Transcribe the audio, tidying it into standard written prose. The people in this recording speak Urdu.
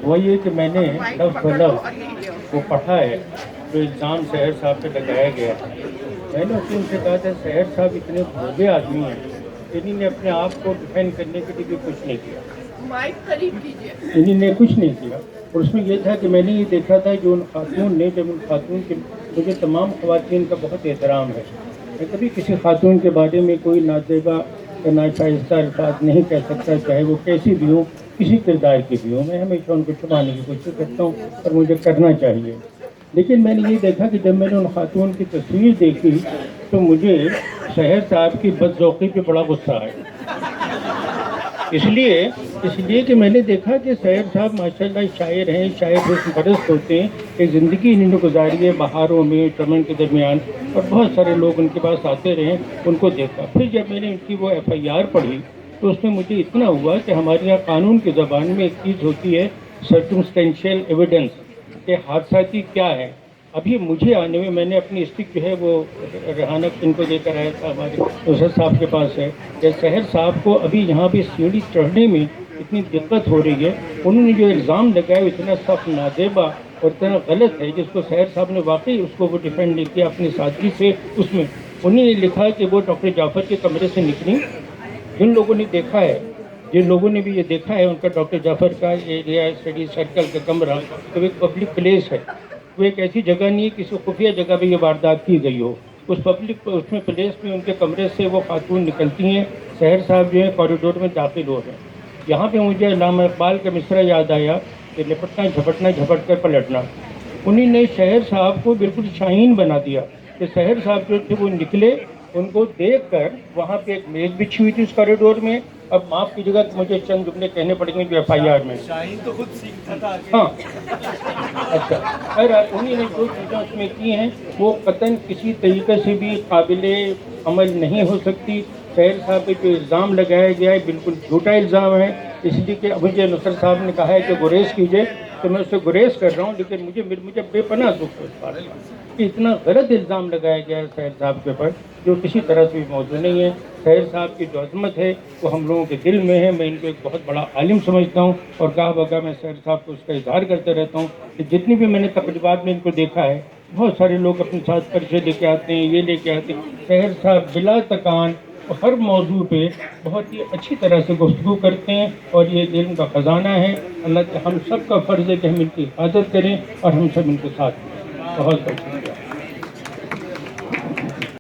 وہ یہ کہ میں نے لفظ بلفظ وہ پڑھا ہے جو الزام سحر صاحب پہ لگایا گیا ہے. میں نے ان سے کہا تھا سحر صاحب اتنے بھوبے آدمی ہیں، انہوں نے اپنے آپ کو ڈیفینڈ کرنے کے لیے بھی کچھ نہیں کیا. انہوں نے کچھ نہیں کیا. اور اس میں یہ تھا کہ میں نے یہ دیکھا تھا جو ان خاتون نے، جب ان خاتون کے، مجھے تمام خواتین کا بہت احترام ہے، میں کبھی کسی خاتون کے بارے میں کوئی نازیبا یا ناشائستہ الفاظ نہیں کہہ سکتا، چاہے وہ کیسی بھی ہوں، کسی کردار کی بھی ہوں. میں ہمیشہ ان کو چھپانے کی کوشش کرتا ہوں اور مجھے کرنا چاہیے. لیکن میں نے یہ دیکھا کہ جب میں نے ان خاتون کی تصویر دیکھی تو مجھے سحر صاحب کی بدذوقی پہ بڑا غصہ آیا. اس لیے کہ میں نے دیکھا کہ سحر صاحب ماشاءاللہ شاعر ہیں، شاعر حسن پرست ہوتے ہیں. ایک زندگی انہوں نے گزاری ہے بہاروں میں، چمن کے درمیان، اور بہت سارے لوگ ان کے پاس آتے رہے، ان کو دیکھا. پھر جب میں نے ان کی وہ FIR پڑھی تو اس میں مجھے اتنا ہوا کہ ہمارے یہاں قانون کی زبان میں ایک چیز ہوتی ہے سرکمسٹینشیل ایویڈنس، کہ حادثاتی کیا ہے. ابھی مجھے آنے میں نے اپنی اسٹک جو ہے وہ ریحانہ ان کو دے کر آیا تھا، ہمارے نصرت صاحب کے پاس ہے، کہ سحر صاحب کو ابھی یہاں پہ سیڑھی چڑھنے میں اتنی دقت ہو رہی ہے. انہوں نے جو الزام لگایا اتنا سخت، نازیبا اور اتنا غلط ہے، جس کو سحر صاحب نے واقعی اس کو وہ ڈیفینڈ نہیں کیا اپنی سادگی سے. اس میں انہوں نے لکھا کہ وہ ڈاکٹر جعفر کے کمرے سے نکلی. جن لوگوں نے دیکھا ہے، جن لوگوں نے بھی یہ دیکھا ہے، ان کا ڈاکٹر جعفر کا ایریا اسٹڈی سرکل کا کمرہ تو ایک پبلک پلیس ہے. وہ ایک ایسی جگہ نہیں ہے کسی خفیہ جگہ پہ یہ واردات کی گئی ہو. اس پبلک اس میں پلیس میں ان کے کمرے سے وہ خاتون نکلتی ہیں. سحر صاحب جو ہے کوریڈور میں داخل ہو رہے ہیں. یہاں پہ مجھے علامہ اقبال کا مصرع یاد آیا کہ لپٹنا جھپٹنا جھپٹ کر پلٹنا. انہی نے شہر صاحب کو بالکل شاہین بنا دیا کہ سحر صاحب جو تھے وہ نکلے، ان کو دیکھ کر وہاں پہ ایک میز بچھی ہوئی تھی اس کوریڈور میں. اب معاف کیجیے گا کہ مجھے چند جملے کہنے پڑیں گے جو FIR میں. شاہین تو خود سیکھتا تھا. ہاں اچھا، بہرحال انہی نے جو چیزیں اس میں کی ہیں وہ قطعاً کسی طریقے سے بھی قابل عمل نہیں ہو سکتی. سحر صاحب پہ جو الزام لگایا گیا ہے بالکل جھوٹا الزام ہے. اس لیے کہ مجھے نصرت صاحب نے کہا ہے کہ گریز کیجیے تو میں اس سے گریز کر رہا ہوں، لیکن مجھے بے پناہ دکھ ہے اس بات کا کہ اتنا غلط الزام لگایا گیا ہے سحر صاحب کے اوپر جو کسی طرح سے بھی موضوع نہیں ہے. سحر صاحب کی جو عظمت ہے وہ ہم لوگوں کے دل میں ہے. میں ان کو ایک بہت بڑا عالم سمجھتا ہوں اور کہا بگا میں سحر صاحب کو اس کا اظہار کرتے رہتا ہوں کہ جتنی بھی میں نے تقریبات میں ان کو دیکھا ہے، بہت سارے لوگ اپنے ساتھ پرچے لے کے آتے ہیں، یہ لے کے آتے ہیں. سحر صاحب بلا تکان ہر موضوع پہ بہت ہی اچھی طرح سے گفتگو کرتے ہیں اور یہ علم کا خزانہ ہے. اللہ ہم سب کا فرض ہے کہ ہم ان کی حفاظت کریں اور ہم سب ان کے ساتھ ہیں. بہت بہت شکریہ.